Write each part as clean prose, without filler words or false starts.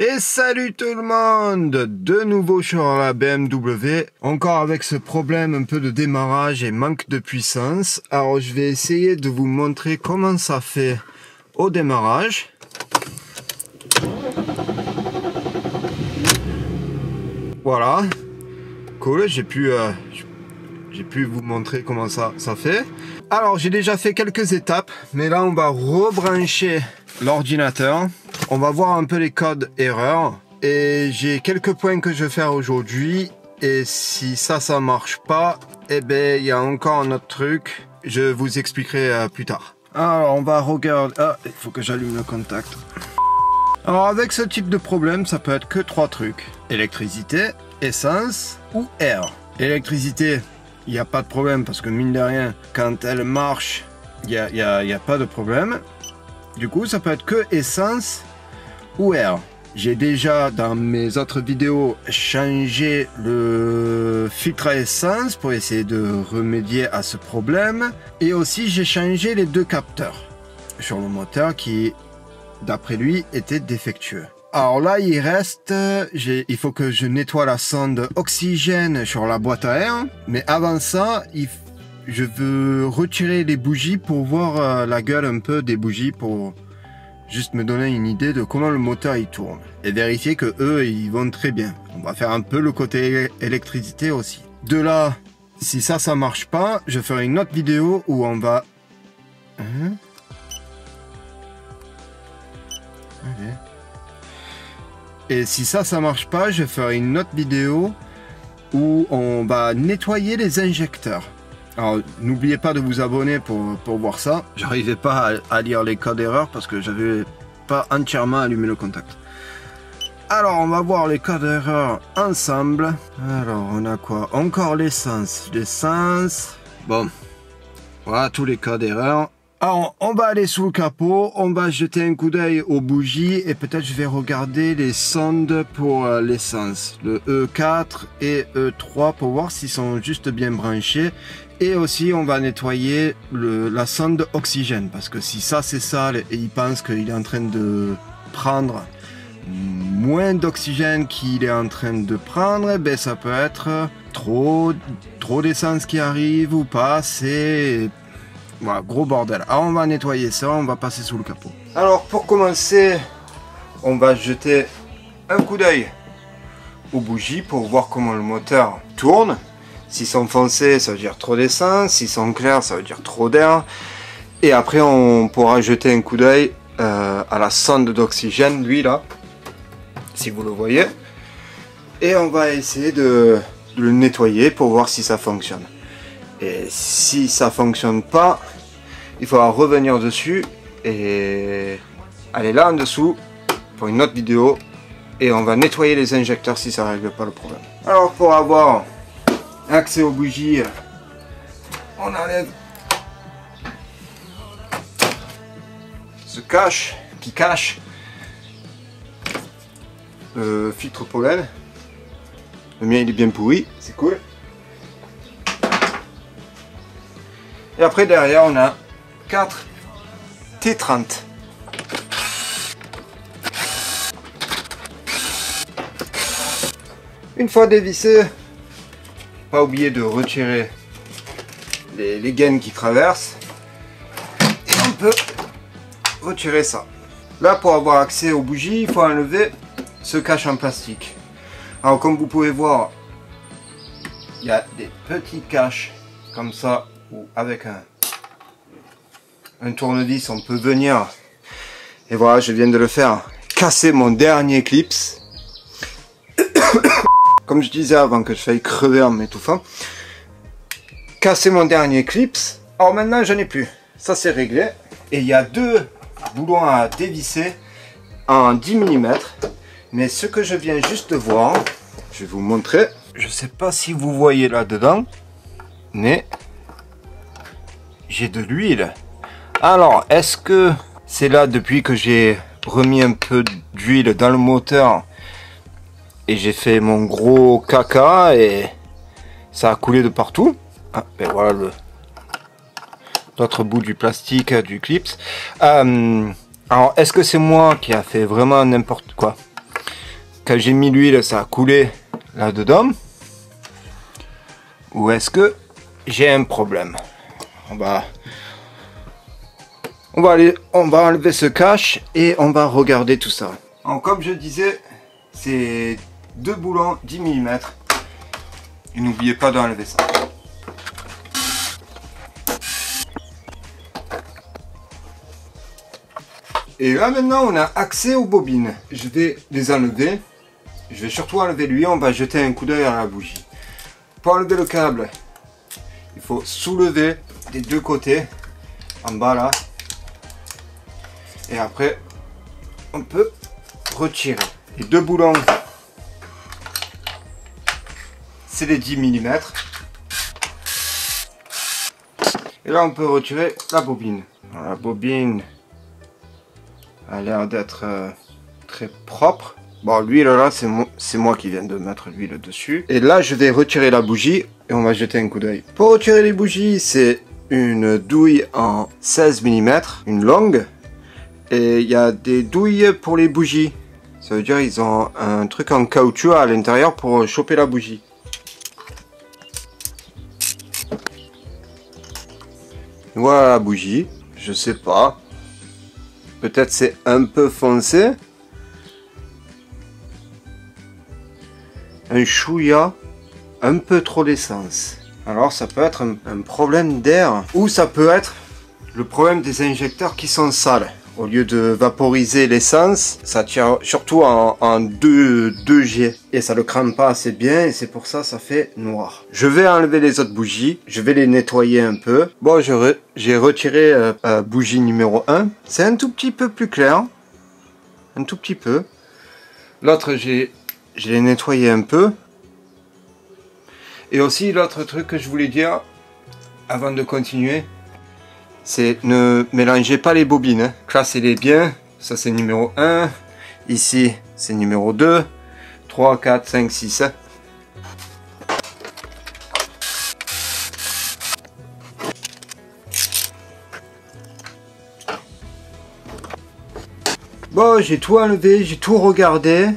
Et salut tout le monde, de nouveau sur la BMW, encore avec ce problème un peu de démarrage et manque de puissance. Alors je vais essayer de vous montrer comment ça fait au démarrage. Voilà, cool, j'ai pu vous montrer comment ça fait. Alors j'ai déjà fait quelques étapes, mais là on va rebrancher l'ordinateur. On va voir un peu les codes erreurs et j'ai quelques points que je vais faire aujourd'hui, et si ça marche pas, eh ben il y a encore un autre truc, je vous expliquerai plus tard. Alors on va regarder, il faut que j'allume le contact. Alors avec ce type de problème, ça peut être que trois trucs: électricité, essence ou air. Électricité, il n'y a pas de problème parce que mine de rien, quand elle marche, il y a pas de problème. Du coup, ça peut être que essence ou air. J'ai déjà dans mes autres vidéos changé le filtre à essence pour essayer de remédier à ce problème, et aussi j'ai changé les deux capteurs sur le moteur qui, d'après lui, étaient défectueux. Alors là il reste, il faut que je nettoie la sonde oxygène sur la boîte à air, mais avant ça je veux retirer les bougies pour voir la gueule un peu des bougies, pour juste me donner une idée de comment le moteur il tourne et vérifier que eux ils vont très bien. On va faire un peu le côté électricité aussi. De là, si ça marche pas, je ferai une autre vidéo où on va et si ça marche pas, je ferai une autre vidéo où on va nettoyer les injecteurs. Alors n'oubliez pas de vous abonner pour voir ça. J'arrivais pas à lire les codes erreurs parce que j'avais pas entièrement allumé le contact. Alors on va voir les codes erreurs ensemble. Alors on a quoi? Encore l'essence. Bon, voilà tous les codes erreurs. Alors on va aller sous le capot, on va jeter un coup d'œil aux bougies et peut-être je vais regarder les sondes pour l'essence, le E4 et E3, pour voir s'ils sont juste bien branchés. Et aussi on va nettoyer la sonde oxygène, parce que si ça c'est sale et il pense qu'il est en train de prendre moins d'oxygène qu'il est en train de prendre, ben ça peut être trop d'essence qui arrive ou pas, c'est... Voilà, gros bordel. Alors on va nettoyer ça, on va passer sous le capot. Alors pour commencer, on va jeter un coup d'œil aux bougies pour voir comment le moteur tourne. S'ils sont foncés, ça veut dire trop d'essence. S'ils sont clairs, ça veut dire trop d'air. Et après on pourra jeter un coup d'œil à la sonde d'oxygène, lui là, si vous le voyez. Et on va essayer de le nettoyer pour voir si ça fonctionne. Et si ça fonctionne pas, il faudra revenir dessus et aller là en dessous pour une autre vidéo, et on va nettoyer les injecteurs si ça ne règle pas le problème. Alors pour avoir accès aux bougies, on enlève ce qui cache le filtre pollen. Le mien il est bien pourri, c'est cool. Et après derrière on a 4 T30. Une fois dévissé, pas oublier de retirer les gaines qui traversent. Et on peut retirer ça. Là pour avoir accès aux bougies, il faut enlever ce cache en plastique. Alors comme vous pouvez voir, il y a des petits caches comme ça, ou avec un tournevis on peut venir, et voilà, je viens de le faire, casser mon dernier clips. Comme je disais avant que je faille crever en m'étouffant, casser mon dernier clips. Alors maintenant j'en ai plus, ça c'est réglé, et il y a deux boulons à dévisser en 10 mm. Mais ce que je viens juste de voir, je vais vous montrer, je sais pas si vous voyez là dedans, mais j'ai de l'huile. Alors, est-ce que c'est là depuis que j'ai remis un peu d'huile dans le moteur et j'ai fait mon gros caca et ça a coulé de partout? Ah, ben voilà l'autre bout du plastique du clips. Alors, est-ce que c'est moi qui a fait vraiment n'importe quoi? quand j'ai mis l'huile, ça a coulé là-dedans? Ou est-ce que j'ai un problème? On va enlever ce cache et on va regarder tout ça. Alors, comme je disais, c'est 2 boulons 10 mm. Et n'oubliez pas d'enlever ça. Et là maintenant on a accès aux bobines. Je vais les enlever. Je vais surtout enlever lui. On va jeter un coup d'œil à la bougie. Pour enlever le câble, il faut soulever des deux côtés. En bas là. Et après on peut retirer. Les 2 boulons, c'est les 10 mm. Et là on peut retirer la bobine. Alors, la bobine a l'air d'être très propre. Bon, l'huile là, c'est moi qui viens de mettre l'huile dessus. Et là, je vais retirer la bougie et on va jeter un coup d'œil. Pour retirer les bougies, c'est une douille en 16 mm, une longue. Et il y a des douilles pour les bougies. Ça veut dire ils ont un truc en caoutchouc à l'intérieur pour choper la bougie. Voilà la bougie. Je sais pas. Peut-être c'est un peu foncé. Un chouïa, un peu trop d'essence. Alors ça peut être un problème d'air. Ou ça peut être le problème des injecteurs qui sont sales. Au lieu de vaporiser l'essence, ça tire surtout en 2G. Et ça le crame pas assez bien et c'est pour ça ça fait noir. Je vais enlever les autres bougies. Je vais les nettoyer un peu. Bon, j'ai retiré bougie numéro 1. C'est un tout petit peu plus clair. Un tout petit peu. L'autre, je l'ai nettoyé un peu. Et aussi l'autre truc que je voulais dire avant de continuer, c'est ne mélangez pas les bobines, hein. Classez-les bien. Ça c'est numéro 1. Ici c'est numéro 2. 3, 4, 5, 6. Bon, j'ai tout enlevé, j'ai tout regardé.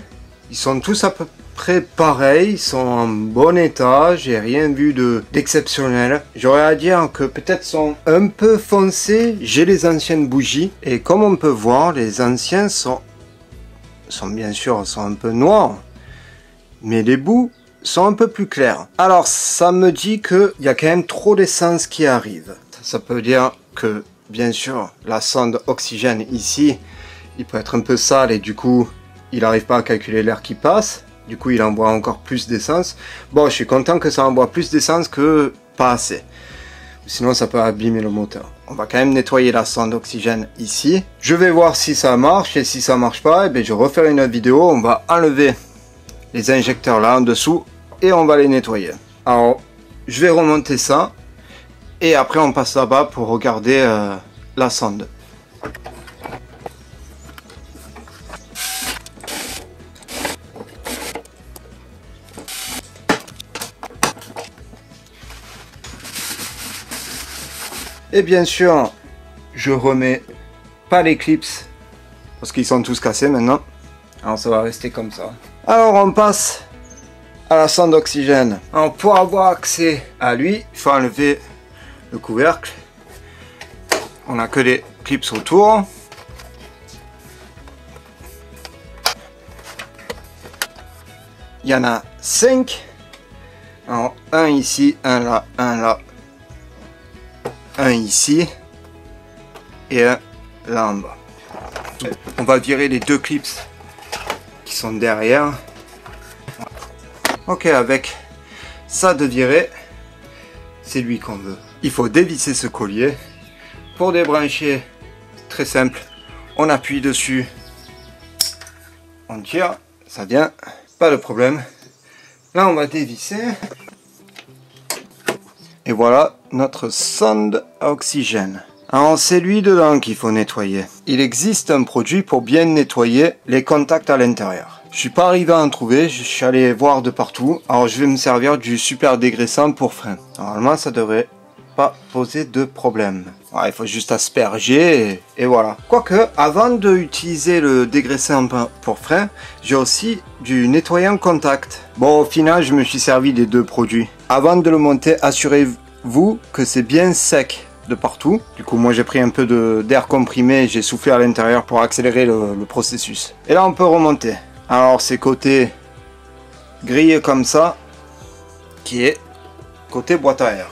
Ils sont tous à peu près pareils, ils sont en bon état, j'ai rien vu d'exceptionnel. J'aurais à dire que peut-être sont un peu foncés. J'ai les anciennes bougies et comme on peut voir, les anciens sont bien sûr sont un peu noirs, mais les bouts sont un peu plus clairs. Alors ça me dit qu'il y a quand même trop d'essence qui arrive. Ça peut dire que bien sûr la sonde oxygène ici, il peut être un peu sale et du coup il n'arrive pas à calculer l'air qui passe. Du coup, il envoie encore plus d'essence. Bon, je suis content que ça envoie plus d'essence que pas assez. Sinon, ça peut abîmer le moteur. On va quand même nettoyer la sonde d'oxygène ici. Je vais voir si ça marche. Et si ça marche pas, eh bien, je referai une autre vidéo. On va enlever les injecteurs là en dessous. Et on va les nettoyer. Alors, je vais remonter ça. Et après, on passe là-bas pour regarder la sonde. Et bien sûr, je remets pas les clips parce qu'ils sont tous cassés maintenant. Alors ça va rester comme ça. Alors on passe à la sonde d'oxygène. Alors pour avoir accès à lui, il faut enlever le couvercle. On n'a que des clips autour. Il y en a 5. Alors un ici, un là, un là. Un ici et un là en bas. On va virer les 2 clips qui sont derrière. Ok, avec ça de virer, c'est lui qu'on veut. Il faut dévisser ce collier. Pour débrancher, très simple, on appuie dessus, on tire, ça vient, pas de problème. Là on va dévisser. Et voilà notre sonde à oxygène. Alors c'est lui dedans qu'il faut nettoyer. Il existe un produit pour bien nettoyer les contacts à l'intérieur. Je suis pas arrivé à en trouver, je suis allé voir de partout. Alors je vais me servir du super dégraissant pour frein. Normalement ça devrait pas poser de problème. Ouais, il faut juste asperger et voilà. Quoique, avant d'utiliser le dégraissant pour frein, j'ai aussi du nettoyant contact. Bon, au final, je me suis servi des deux produits. Avant de le monter, assurez-vous que c'est bien sec de partout. Du coup, moi j'ai pris un peu d'air comprimé et j'ai soufflé à l'intérieur pour accélérer le processus. Et là, on peut remonter. Alors, c'est côté grillé comme ça, qui est côté boîte à air.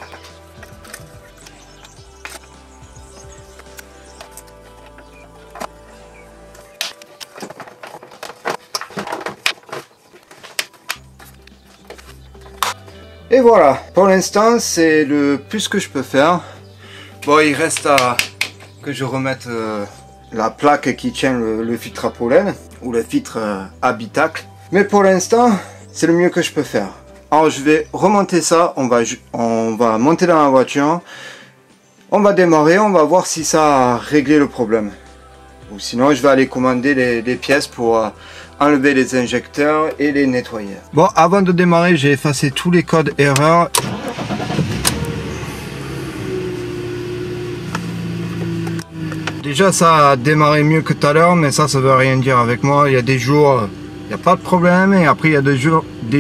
Et voilà, pour l'instant c'est le plus que je peux faire. Bon, il reste à que je remette la plaque qui tient le filtre à pollen ou le filtre habitacle. Mais pour l'instant, c'est le mieux que je peux faire. Alors je vais remonter ça, on va monter dans la voiture, on va démarrer, on va voir si ça a réglé le problème. Ou sinon je vais aller commander les pièces pour enlever les injecteurs et les nettoyer. Bon, avant de démarrer, j'ai effacé tous les codes erreurs. Déjà, ça a démarré mieux que tout à l'heure, mais ça veut rien dire avec moi. Il y a des jours, il n'y a pas de problème, et après il y a des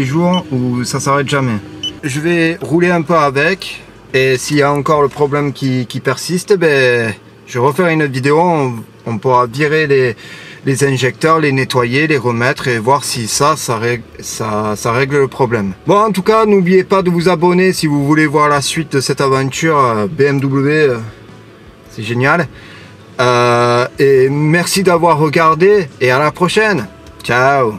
jours où ça s'arrête jamais. Je vais rouler un peu avec, et s'il y a encore le problème qui persiste, ben, je referai une autre vidéo, on pourra virer les injecteurs, les nettoyer, les remettre et voir si ça règle le problème. Bon, en tout cas, n'oubliez pas de vous abonner si vous voulez voir la suite de cette aventure BMW. C'est génial. Et merci d'avoir regardé et à la prochaine. Ciao.